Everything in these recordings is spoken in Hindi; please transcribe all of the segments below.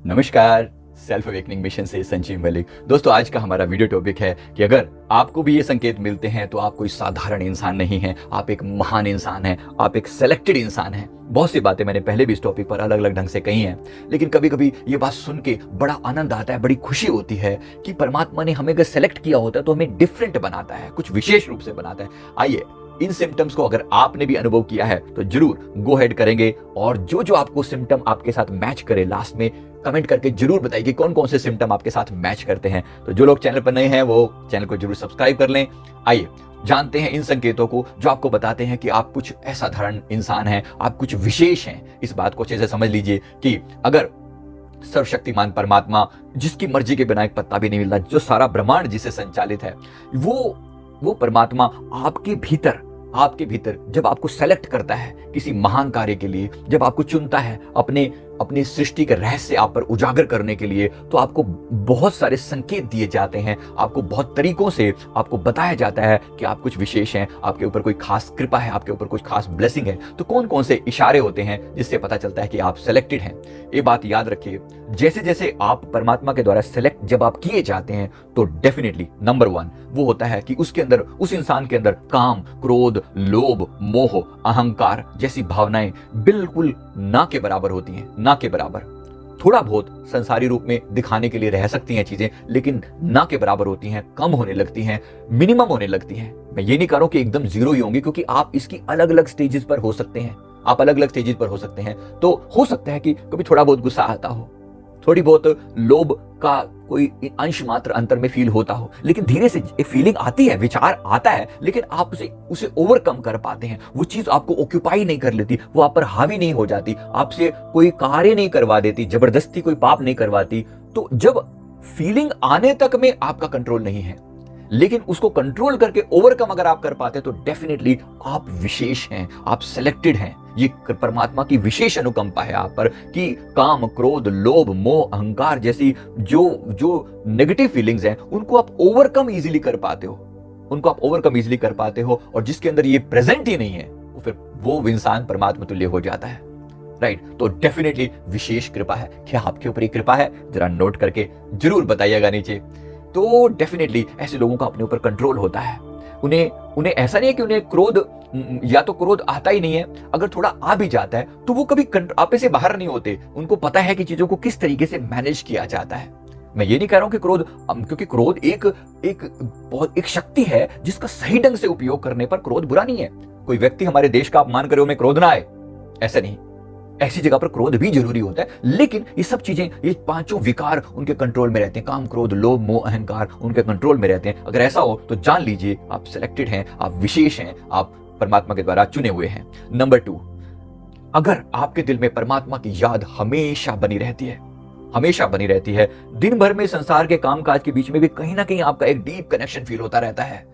नमस्कार। सेल्फ अवेकनिंग मिशन से संजीव मलिक। दोस्तों, आज का हमारा वीडियो टॉपिक है कि अगर आपको भी ये संकेत मिलते हैं तो आप कोई साधारण इंसान नहीं हैं, आप एक महान इंसान हैं, आप एक सेलेक्टेड इंसान हैं। बहुत सी बातें मैंने पहले भी इस टॉपिक पर अलग अलग ढंग से कही हैं, लेकिन कभी कभी ये बात सुन के बड़ा आनंद आता है, बड़ी खुशी होती है कि परमात्मा ने हमें अगर सेलेक्ट किया होता है तो हमें डिफरेंट बनाता है, कुछ विशेष रूप से बनाता है। आइए, इन सिम्टम्स को अगर आपने भी अनुभव किया है तो जरूर गो हेड करेंगे, और जो जो आपको सिम्टम आपके साथ मैच करे लास्ट में कमेंट करके जरूर बताइए कि कौन कौन से सिम्टम आपके साथ मैच करते हैं। तो जो लोग चैनल पर नए हैं वो चैनल को जरूर सब्सक्राइब कर लें। आइए जानते हैं इन संकेतों को जो आपको बताते हैं कि आप कुछ असाधारण इंसान हैं, आप कुछ विशेष हैं। इस बात को अच्छे से समझ लीजिए कि अगर सर्वशक्तिमान परमात्मा, जिसकी मर्जी के बिना एक पत्ता भी नहीं मिलता, जो सारा ब्रह्मांड जिसे संचालित है, वो परमात्मा आपके भीतर जब आपको सेलेक्ट करता है किसी महान कार्य के लिए, जब आपको चुनता है अपनी सृष्टि के रहस्य आप पर उजागर करने के लिए, तो आपको बहुत सारे संकेत दिए जाते हैं, आपको बहुत तरीकों से आपको बताया जाता है कि आप कुछ विशेष हैं, आपके ऊपर कोई खास कृपा है, आपके ऊपर कुछ खास ब्लेसिंग है। तो कौन कौन से इशारे होते हैं जिससे पता चलता है कि आप सेलेक्टेड हैं। ये बात याद रखिए, जैसे जैसे आप परमात्मा के द्वारा सेलेक्ट जब आप किए जाते हैं तो डेफिनेटली नंबर 1 वो होता है कि उसके अंदर, उस इंसान के अंदर काम, क्रोध, लोभ, मोह, अहंकार जैसी भावनाएं बिल्कुल ना के बराबर होती हैं, ना के बराबर। थोड़ा बहुत संसारी रूप में दिखाने के लिए रह सकती हैं चीजें, लेकिन ना के बराबर होती हैं, कम होने लगती हैं, मिनिमम होने लगती हैं। मैं ये नहीं कह रहा हूं कि एकदम जीरो ही होंगी, क्योंकि आप इसकी अलग अलग स्टेजेस पर हो सकते हैं, आप अलग अलग स्टेजेस पर हो सकते हैं। तो हो सकता है कि कभी थोड़ा बहुत गुस्सा आता हो, थोड़ी बहुत लोभ का कोई अंश मात्र अंतर में फील होता हो, लेकिन धीरे से एक फीलिंग आती है, विचार आता है, लेकिन आप उसे ओवरकम कर पाते हैं। वो चीज आपको ऑक्यूपाई नहीं कर लेती, वो आप पर हावी नहीं हो जाती, आपसे कोई कार्य नहीं करवा देती, जबरदस्ती कोई पाप नहीं करवाती। तो जब फीलिंग आने तक में आपका कंट्रोल नहीं है, लेकिन उसको कंट्रोल करके ओवरकम अगर आप कर पाते हैं तो डेफिनेटली आप विशेष हैं, आप सेलेक्टेड हैं। ये परमात्मा की विशेष अनुकंपा है आप पर कि काम, क्रोध, लोभ, मोह, अहंकार जैसी जो नेगेटिव फीलिंग्स हैं उनको आप ओवरकम इजीली कर पाते हो, और जिसके अंदर ये प्रेजेंट ही नहीं है फिर वो इंसान परमात्मा तुल्य हो जाता है। राइट? तो डेफिनेटली विशेष कृपा है। क्या आपके ऊपर ये कृपा है? जरा नोट करके जरूर बताइएगा नीचे। तो डेफिनेटली ऐसे लोगों का अपने ऊपर कंट्रोल होता है। उन्हें ऐसा नहीं है कि उन्हें क्रोध, या तो क्रोध आता ही नहीं है, अगर थोड़ा आ भी जाता है तो वो कभी आपे से बाहर नहीं होते। उनको पता है कि चीजों को किस तरीके से मैनेज किया जाता है। मैं ये नहीं कह रहा हूं कि क्रोध, क्योंकि क्रोध एक शक्ति है जिसका सही ढंग से उपयोग करने पर क्रोध बुरा नहीं है। कोई व्यक्ति हमारे देश का अपमान करे, में क्रोध ना आए, ऐसा नहीं। ऐसी जगह पर क्रोध भी जरूरी होता है, लेकिन ये सब चीजें, ये पांचों विकार उनके कंट्रोल में रहते हैं। काम, क्रोध, लोभ, मोह, अहंकार उनके कंट्रोल में रहते हैं। अगर ऐसा हो तो जान लीजिए आप सिलेक्टेड हैं, आप विशेष हैं, आप परमात्मा के द्वारा चुने हुए हैं। नंबर 2, अगर आपके दिल में परमात्मा की याद हमेशा बनी रहती है, दिन भर में संसार के कामकाज के बीच में भी कहीं ना कहीं आपका एक डीप कनेक्शन फील होता रहता है,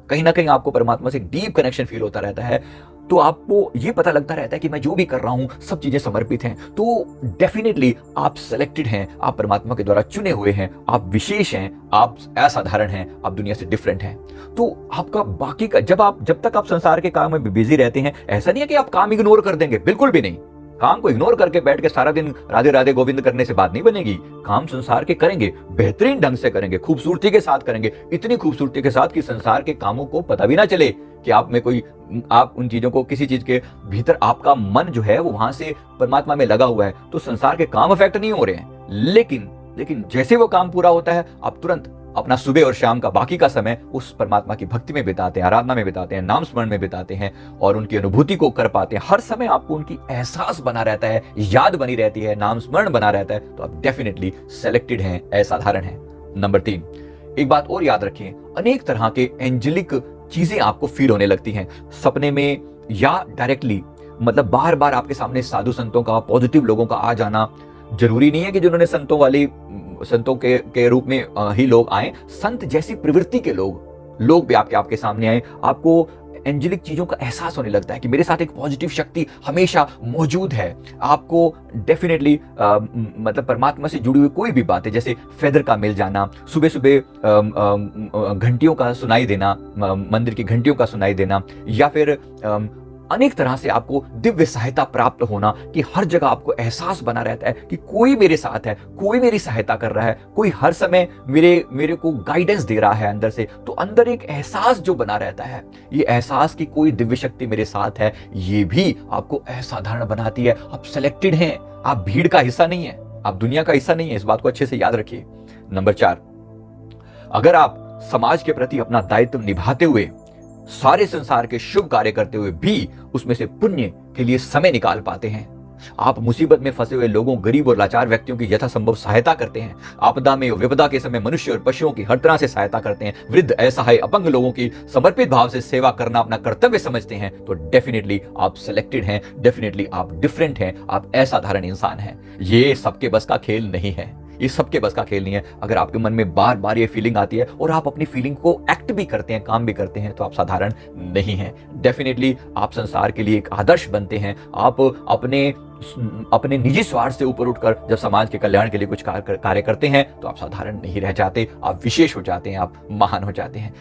कहीं ना कहीं आपको परमात्मा से डीप कनेक्शन फील होता रहता है, तो आपको ये पता लगता रहता है कि मैं जो भी कर रहा हूं सब चीजें समर्पित हैं, तो डेफिनेटली आप सेलेक्टेड हैं, आप परमात्मा के द्वारा चुने हुए हैं, आप विशेष हैं, आप असाधारण हैं, आप दुनिया से डिफरेंट हैं। तो आपका बाकी का, जब तक आप संसार के काम में बिजी रहते हैं, ऐसा नहीं है कि आप काम इग्नोर कर देंगे, बिल्कुल भी नहीं। काम को इग्नोर करके बैठ के सारा दिन राधे राधे गोविंद करने से बात नहीं बनेगी। काम संसार के करेंगे, बेहतरीन ढंग से करेंगे, खूबसूरती के साथ करेंगे, इतनी खूबसूरती के साथ कि संसार के कामों को पता भी ना चले कि आप उन चीजों को, किसी चीज के भीतर आपका मन जो है वो वहां से परमात्मा में लगा हुआ है, तो संसार के काम अफेक्ट नहीं हो रहे हैं। लेकिन जैसे वो काम पूरा होता है, आप तुरंत अपना सुबह और शाम का बाकी का समय उस परमात्मा की भक्ति में बिताते हैं, आराधना में बिताते हैं, नाम स्मरण में बिताते हैं, और उनकी अनुभूति को कर पाते हैं। हर समय आपको उनकी एहसास बना रहता है, याद बनी रहती है, नाम स्मरण बना रहता है, तो आप डेफिनेटली सेलेक्टेड हैं, असाधारण हैं। नंबर 3, एक बात और याद रखिए, अनेक तरह के एंजेलिक चीजें आपको फील होने लगती हैं, सपने में या डायरेक्टली। मतलब बार बार आपके सामने साधु संतों का, पॉजिटिव लोगों का आ जाना। जरूरी नहीं है कि जिन्होंने संतों के रूप में ही लोग आए, संत जैसी प्रवृत्ति के लोग भी आपके सामने आए। आपको एंजेलिक चीजों का एहसास होने लगता है कि मेरे साथ एक पॉजिटिव शक्ति हमेशा मौजूद है। आपको डेफिनेटली मतलब परमात्मा से जुड़ी हुई कोई भी बात है, जैसे फेदर का मिल जाना, सुबह सुबह घंटियों का सुनाई देना, मंदिर की घंटियों का सुनाई देना, या फिर अनेक तरह से आपको दिव्य सहायता प्राप्त होना, कि हर जगह आपको एहसास बना रहता है कि कोई मेरे साथ है, कोई मेरी सहायता कर रहा है, कोई हर समय मेरे को गाइडेंस दे रहा है अंदर से। तो अंदर एक एहसास जो बना रहता है, ये एहसास कि कोई दिव्य शक्ति मेरे साथ है, ये भी आपको असाधारण बनाती है। आप सिलेक्टेड हैं, आप भीड़ का हिस्सा नहीं है, आप दुनिया का हिस्सा नहीं है। इस बात को अच्छे से याद रखिए। नंबर 4, अगर आप समाज के प्रति अपना दायित्व निभाते हुए, सारे संसार के शुभ कार्य करते हुए भी उसमें से पुण्य के लिए समय निकाल पाते हैं, आप मुसीबत में फंसे हुए लोगों, गरीब और लाचार व्यक्तियों की यथासंभव सहायता करते हैं, आपदा में, विपदा के समय मनुष्य और पशुओं की हर तरह से सहायता करते हैं, वृद्ध, असहाय, अपंग लोगों की समर्पित भाव से सेवा करना अपना कर्तव्य समझते हैं, तो डेफिनेटली आप सिलेक्टेड हैं, डेफिनेटली आप डिफरेंट हैं, आप असाधारण इंसान हैं। ये सबके बस का खेल नहीं है, ये सबके बस का खेल नहीं है। अगर आपके मन में बार बार ये फीलिंग आती है और आप अपनी फीलिंग को एक्ट भी करते हैं, काम भी करते हैं, तो आप साधारण नहीं हैं। डेफिनेटली आप संसार के लिए एक आदर्श बनते हैं। आप अपने निजी स्वार्थ से ऊपर उठकर जब समाज के कल्याण के लिए कुछ कार्य करते हैं, तो आप साधारण नहीं रह जाते, आप विशेष हो जाते हैं, आप महान हो जाते हैं।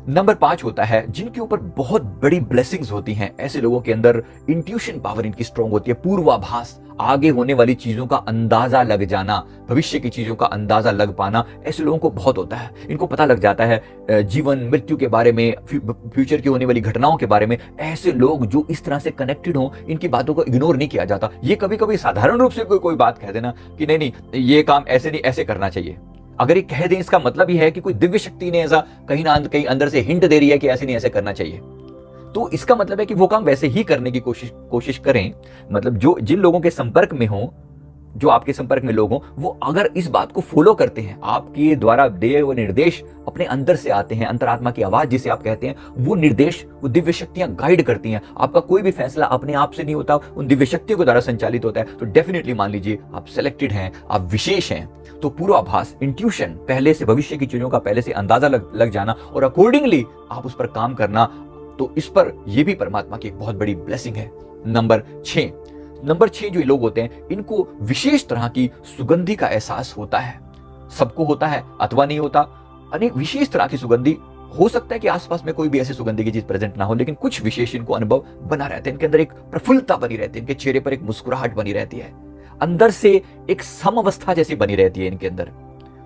नंबर 5 होता है जिनके ऊपर बहुत बड़ी ब्लेसिंग्स होती हैं। ऐसे लोगों के अंदर इंट्यूशन पावर इनकी स्ट्रांग होती है, पूर्वाभास, आगे होने वाली चीजों का अंदाजा लग जाना, भविष्य की चीजों का अंदाजा लग पाना, ऐसे लोगों को बहुत होता है। इनको पता लग जाता है जीवन मृत्यु के बारे में, फ्यूचर की होने वाली घटनाओं के बारे में। ऐसे लोग जो इस तरह से कनेक्टेड हो, इनकी बातों को इग्नोर नहीं किया जाता। ये कभी कभी साधारण रूप से कोई बात कह देना कि नहीं ये काम ऐसे नहीं, ऐसे करना चाहिए, अगर ये कह दें, इसका मतलब ही है कि कोई दिव्य शक्ति ने ऐसा कहीं ना कहीं अंदर से हिंट दे रही है कि ऐसे नहीं, ऐसे करना चाहिए। तो इसका मतलब है कि वो काम वैसे ही करने की कोशिश करें। मतलब जिन लोगों के संपर्क में हो, जो आपके संपर्क में लोग हों, वो अगर इस बात को फॉलो करते हैं, आपके द्वारा दिए हुए निर्देश अपने अंदर से आते हैं, अंतरात्मा की आवाज जिसे आप कहते हैं, वो निर्देश, वो दिव्य शक्तियां गाइड करती हैं। आपका कोई भी फैसला अपने आप से नहीं होता, उन दिव्य शक्तियों के द्वारा संचालित होता है। तो डेफिनेटली मान लीजिए आप सिलेक्टेड हैं, आप विशेष हैं। तो पूर्वाभास, इंट्यूशन, पहले से भविष्य की चीजों का पहले से अंदाजा लग जाना और अकॉर्डिंगली आप उस पर काम करना, तो इस पर यह भी परमात्मा की एक बहुत बड़ी ब्लेसिंग है। नंबर 6 जो लोग होते हैं, इनको विशेष तरह की सुगंधी का एहसास होता है। सबको होता है अथवा नहीं होता, अनेक विशेष तरह की सुगंधी हो सकता है कि आसपास में कोई भी ऐसी सुगंधी की चीज प्रेजेंट ना हो, लेकिन कुछ विशेष इनको अनुभव बना रहते हैं। इनके अंदर एक प्रफुल्लता बनी रहती है, इनके चेहरे पर एक मुस्कुराहट बनी रहती है, अंदर से एक समअवस्था जैसी बनी रहती है इनके अंदर।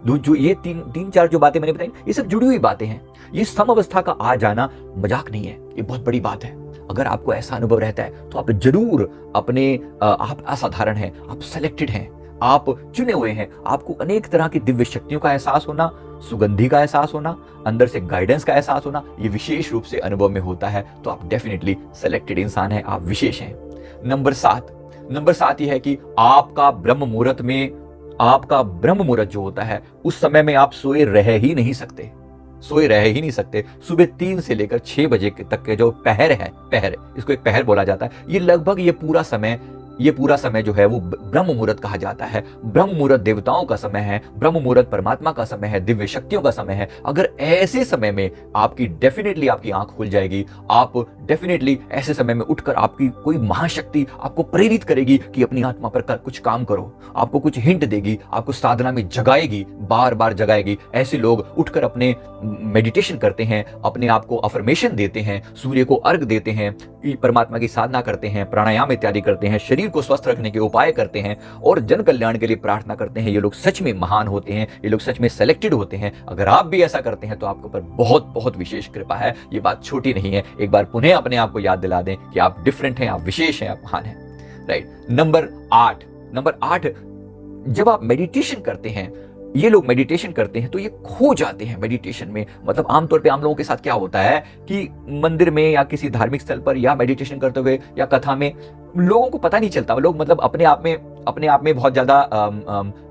जो ये तीन चार जो बातें मैंने बताई, ये सब जुड़ी हुई बातें हैं। ये समअवस्था का आ जाना मजाक नहीं है, ये बहुत बड़ी बात है। अगर आपको ऐसा अनुभव रहता है तो आप जरूर आप असाधारण हैं, आप सिलेक्टेड हैं, आप चुने हुए हैं। आपको अनेक तरह की दिव्य शक्तियों का एहसास होना, सुगंधी का एहसास होना, अंदर से गाइडेंस का एहसास होना, ये विशेष रूप से अनुभव में होता है। तो आप डेफिनेटली सिलेक्टेड इंसान हैं, आप विशेष हैं। नंबर 7 ये है कि आपका ब्रह्म मुहूर्त जो होता है, उस समय में आप सोए रह ही नहीं सकते। सुबह 3 से लेकर 6 बजे तक के जो पहर है, इसको एक पहर बोला जाता है, ये लगभग ये पूरा समय जो है वो ब्रह्म मुहूर्त कहा जाता है। ब्रह्म मुहूर्त देवताओं का समय है, ब्रह्म मुहूर्त परमात्मा का समय है, दिव्य शक्तियों का समय है। अगर ऐसे समय में डेफिनेटली आपकी आंख खुल जाएगी। आप डेफिनेटली ऐसे समय में उठकर आपकी कोई महाशक्ति आपको प्रेरित करेगी कि अपनी आत्मा पर कुछ काम करो, आपको कुछ हिंट देगी, आपको साधना में जगाएगी, बार बार जगाएगी। ऐसे लोग उठकर अपने मेडिटेशन करते हैं, अपने आप को अफर्मेशन देते हैं, सूर्य को अर्घ देते हैं, परमात्मा की साधना करते हैं, प्राणायाम इत्यादि करते हैं, शरीर को स्वस्थ रखने के उपाय करते हैं और जन कल्याण के लिए प्रार्थना करते हैं। ये लोग सच में महान होते हैं, ये लोग सच में सिलेक्टेड होते हैं। अगर आप भी ऐसा करते हैं तो आपके ऊपर बहुत बहुत विशेष कृपा है। ये बात छोटी नहीं है। एक बार पुनः अपने आप को याद दिला दें कि आप डिफरेंट हैं, आप विशेष हैं, आप महान हैं। राइट। नंबर 8, जब आप मेडिटेशन करते हैं, ये लोग मेडिटेशन करते हैं तो ये खो जाते हैं मेडिटेशन में। मतलब आमतौर पे आम लोगों के साथ क्या होता है कि मंदिर में या किसी धार्मिक स्थल पर या मेडिटेशन करते हुए या कथा में लोगों को पता नहीं चलता। लोग मतलब अपने आप में बहुत ज्यादा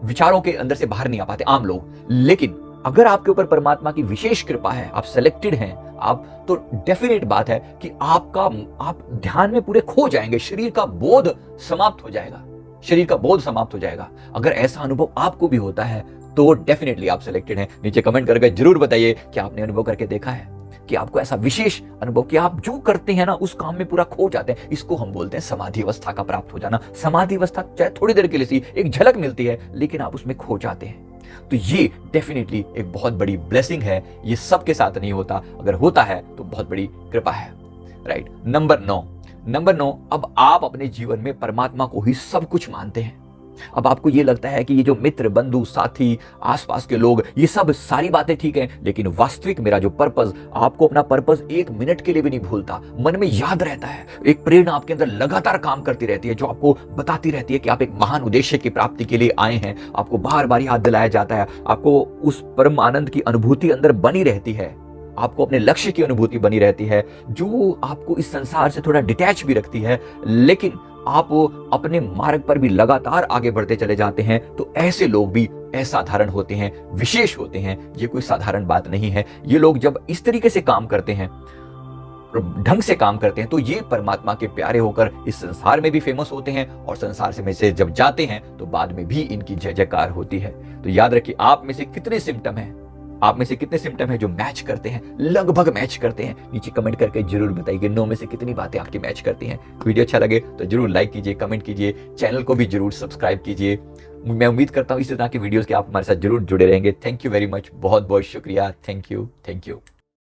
विचारों के अंदर से बाहर नहीं आ पाते आम लोग। लेकिन अगर आपके ऊपर परमात्मा की विशेष कृपा है, आप सिलेक्टेड हैं, आप तो डेफिनेट बात है कि आप ध्यान में पूरे खो जाएंगे, शरीर का बोध समाप्त हो जाएगा। अगर ऐसा अनुभव आपको भी होता है तो डेफिनेटली आप सिलेक्टेड हैं। नीचे कमेंट करके जरूर बताइए कि आपने अनुभव करके देखा है कि आपको ऐसा विशेष अनुभव कि आप जो करते हैं ना उस काम में पूरा खो जाते हैं। इसको हम बोलते हैं समाधि अवस्था का प्राप्त हो जाना। समाधि अवस्था चाहे थोड़ी देर के लिए एक झलक मिलती है, लेकिन आप उसमें खो जाते हैं। तो ये डेफिनेटली एक बहुत बड़ी ब्लेसिंग है। ये सबके साथ नहीं होता, अगर होता है तो बहुत बड़ी कृपा है। राइट। नंबर 9, अब आप अपने जीवन में परमात्मा को ही सब कुछ मानते हैं। अब आपको ये लगता है कि ये जो मित्र, बंधु, साथी, आसपास के लोग, ये सब सारी बातें ठीक हैं, लेकिन वास्तविक मेरा जो पर्पस, आपको अपना पर्पस 1 मिनट के लिए भी नहीं भूलता, मन में याद रहता है। एक प्रेरणा आपके अंदर लगातार काम करती रहती है, जो आपको बताती रहती है कि आप एक महान उद्देश्य की प्राप्ति के लिए आए हैं। आपको बार बार याद दिलाया जाता है, आपको उस परम आनंद की अनुभूति अंदर बनी रहती है, आपको अपने लक्ष्य की अनुभूति बनी रहती है, जो आपको इस संसार से थोड़ा डिटैच भी रखती है, लेकिन आप अपने मार्ग पर भी लगातार आगे बढ़ते चले जाते हैं। तो ऐसे लोग भी असाधारण होते हैं, विशेष होते हैं। ये कोई साधारण बात नहीं है। ये लोग जब इस तरीके से काम करते हैं, ढंग से काम करते हैं, तो ये परमात्मा के प्यारे होकर इस संसार में भी फेमस होते हैं, और संसार से में से जब जाते हैं तो बाद में भी इनकी जय जयकार होती है। तो याद रखिए, आप में से कितने सिम्टम हैं जो मैच करते हैं, लगभग मैच करते हैं? नीचे कमेंट करके जरूर बताइए 9 में से कितनी बातें आपकी मैच करती हैं। वीडियो अच्छा लगे तो जरूर लाइक कीजिए, कमेंट कीजिए, चैनल को भी जरूर सब्सक्राइब कीजिए। मैं उम्मीद करता हूं इसी तरह की वीडियोस के आप हमारे साथ जरूर जुड़े रहेंगे। थैंक यू वेरी मच, बहुत बहुत शुक्रिया। Thank you.